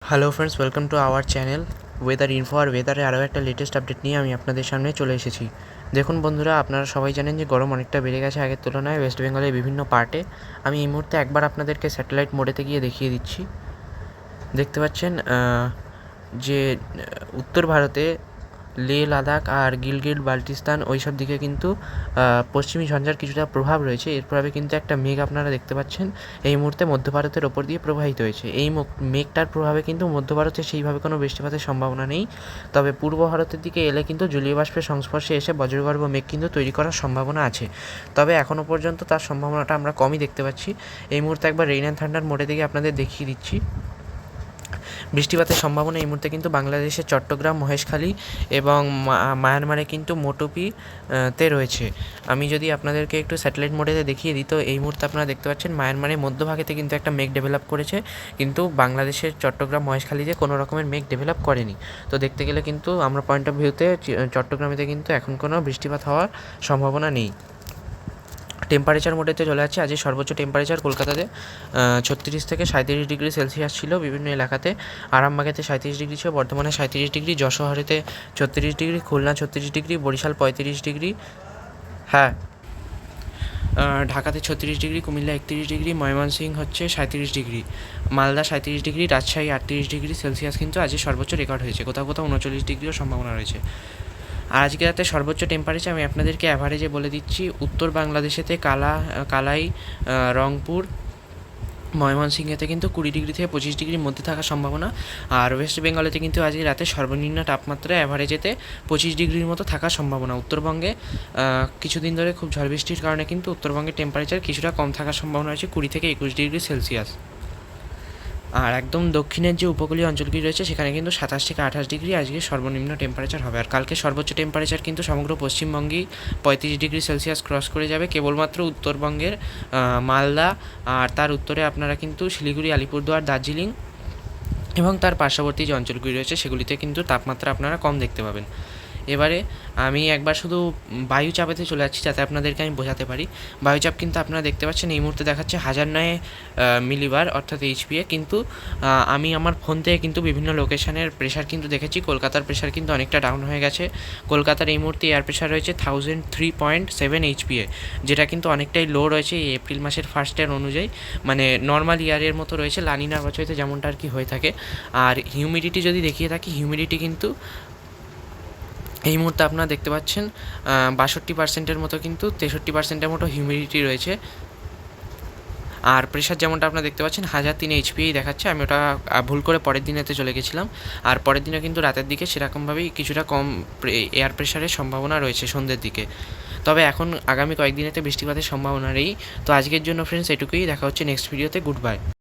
Hello friends, welcome to our channel weather info. আর ওয়েদারে আরও একটা লেটেস্ট আপডেট নিয়ে আমি আপনাদের সামনে চলে এসেছি। দেখুন বন্ধুরা, আপনারা সবাই জানেন যে গরম অনেকটা বেড়ে গেছে আগের তুলনায় ওয়েস্ট বেঙ্গলের বিভিন্ন পার্টে। আমি এই মুহূর্তে একবার আপনাদেরকে স্যাটেলাইট মোডেতে গিয়ে দেখিয়ে দিচ্ছি। দেখতে পাচ্ছেন যে উত্তর ভারতে লে লাদাখ আর গিলগিট বাল্টিস্তান ওই সব দিকে কিন্তু পশ্চিমী ঝঞ্ঝার কিছুটা প্রভাব রয়েছে। এর প্রভাবে কিন্তু একটা মেঘ আপনারা দেখতে পাচ্ছেন এই মুহূর্তে মধ্য ভারতের ওপর দিয়ে প্রবাহিত হয়েছে। এই মেঘটার প্রভাবে কিন্তু মধ্য ভারতে সেইভাবে কোনো বৃষ্টিপাতের সম্ভাবনা নেই। তবে পূর্ব ভারতের দিকে এলে কিন্তু জলীয় বাষ্পের সংস্পর্শে এসে বজ্রগর্ভ মেঘ কিন্তু তৈরি করার সম্ভাবনা আছে। তবে এখনও পর্যন্ত তার সম্ভাবনাটা আমরা কমই দেখতে পাচ্ছি। এই মুহূর্তে একবার রেইন অ্যান্ড থান্ডার মোডে থেকে আপনাদের দেখিয়ে দিচ্ছি। বৃষ্টিপাতের সম্ভাবনা এই মুহূর্তে কিন্তু বাংলাদেশের চট্টগ্রাম, মহেশখালী এবং মায়ানমারে কিন্তু মোটোপি তে রয়েছে। আমি যদি আপনাদেরকে একটু স্যাটেলাইট মোডেতে দেখিয়ে দিই, তো এই মুহূর্তে আপনারা দেখতে পাচ্ছেন মায়ানমারের মধ্যভাগেতে কিন্তু একটা মেঘ ডেভেলপ করেছে, কিন্তু বাংলাদেশের চট্টগ্রাম, মহেশখালীতে কোনো রকমের মেঘ ডেভেলপ করেনি। তো দেখতে গেলে কিন্তু আমরা পয়েন্ট অফ ভিউতে চট্টগ্রামেতে কিন্তু এখন কোনো বৃষ্টিপাত হওয়ার সম্ভাবনা নেই। টেম্পারেচার মোডেতে চলে যাচ্ছে। আজকে সর্বোচ্চ টেম্পারেচার কলকাতাতে 36 থেকে 37 ডিগ্রি সেলসিয়াস ছিল বিভিন্ন এলাকাতে। আরামবাগেতে 37 ডিগ্রি ছিল, বর্ধমানে 37 ডিগ্রি, যশোহরেতে 36 degree, Khulna 36 degree, Barishal 35 degree, হ্যাঁ, ঢাকাতে 36 ডিগ্রি, কুমিল্লা 31 ডিগ্রি, ময়মনসিংহ হচ্ছে 37 degree, Malda 37 degree, Rajshahi 38 degree Celsius কিন্তু আজকে সর্বোচ্চ রেকর্ড হয়েছে। কোথাও কোথাও 39 ডিগ্রিও সম্ভাবনা রয়েছে। আর আজকে রাতে সর্বোচ্চ টেম্পারেচার আমি আপনাদেরকে অ্যাভারেজে বলে দিচ্ছি। উত্তর বাংলাদেশেতে কালাই, রংপুর, ময়মনসিংহেতে কিন্তু 20 ডিগ্রি থেকে 25 ডিগ্রির মধ্যে থাকার সম্ভাবনা। আর ওয়েস্ট বেঙ্গলেতে কিন্তু আজকে রাতে সর্বনিম্ন তাপমাত্রা অ্যাভারেজেতে 25 ডিগ্রির মতো থাকার সম্ভাবনা। উত্তরবঙ্গে কিছুদিন ধরে খুব ঝড় বৃষ্টির কারণে কিন্তু উত্তরবঙ্গের টেম্পারেচার কিছুটা কম থাকার সম্ভাবনা রয়েছে, 20 থেকে 21 ডিগ্রি সেলসিয়াস। আর একদম দক্ষিণের যে উপকূলীয় অঞ্চলগুলি রয়েছে সেখানে কিন্তু 27 থেকে 28 ডিগ্রি আজকে সর্বনিম্ন টেম্পারেচার হবে। আর কালকে সর্বোচ্চ টেম্পারেচার কিন্তু সমগ্র পশ্চিমবঙ্গেই 35 ডিগ্রি সেলসিয়াস ক্রস করে যাবে। কেবলমাত্র উত্তরবঙ্গের মালদা আর তার উত্তরে আপনারা কিন্তু শিলিগুড়ি, আলিপুরদুয়ার, দার্জিলিং এবং তার পার্শ্ববর্তী যে অঞ্চলগুলি রয়েছে সেগুলিতে কিন্তু তাপমাত্রা আপনারা কম দেখতে পাবেন। এবারে আমি একবার শুধু বায়ুচাপেতে চলে যাচ্ছি যাতে আপনাদেরকে আমি বোঝাতে পারি। বায়ুচাপ কিন্তু আপনারা দেখতে পাচ্ছেন এই মুহূর্তে দেখাচ্ছে 1009 মিলিবার অর্থাৎ এইচপিএ, কিন্তু আমি আমার ফোন থেকে কিন্তু বিভিন্ন লোকেশনের প্রেশার কিন্তু দেখেছি। কলকাতার প্রেশার কিন্তু অনেকটা ডাউন হয়ে গেছে। কলকাতার এই মুহূর্তে এয়ার প্রেশার রয়েছে 1003.7 এইচপিএ, যেটা কিন্তু অনেকটাই লো রয়েছে এই এপ্রিল মাসের ফার্স্টের অনুযায়ী, মানে নর্মাল ইয়ারের মতো রয়েছে, লানিনা বছরতে যেমনটা আর কি হয়ে থাকে। আর হিউমিডিটি যদি দেখিয়ে থাকি, হিউমিডিটি কিন্তু এই মুহূর্তে আপনারা দেখতে পাচ্ছেন 62% মতো, কিন্তু 63% মতো হিউমিডিটি রয়েছে। আর প্রেশার যেমনটা আপনারা দেখতে পাচ্ছেন 1003 এইচপিই দেখাচ্ছে। আমি ওটা ভুল করে পরের দিনেতে চলে গেছিলাম। আর পরের দিনে কিন্তু রাতের দিকে সেরকমভাবেই কিছুটা কম এয়ার প্রেশারের সম্ভাবনা রয়েছে সন্ধ্যের দিকে। তবে এখন আগামী কয়েকদিনেতে বৃষ্টিপাতের সম্ভাবনা নেই। তো আজকের জন্য ফ্রেন্ডস এটুকুই। দেখা হচ্ছে নেক্সট ভিডিওতে। Good bye.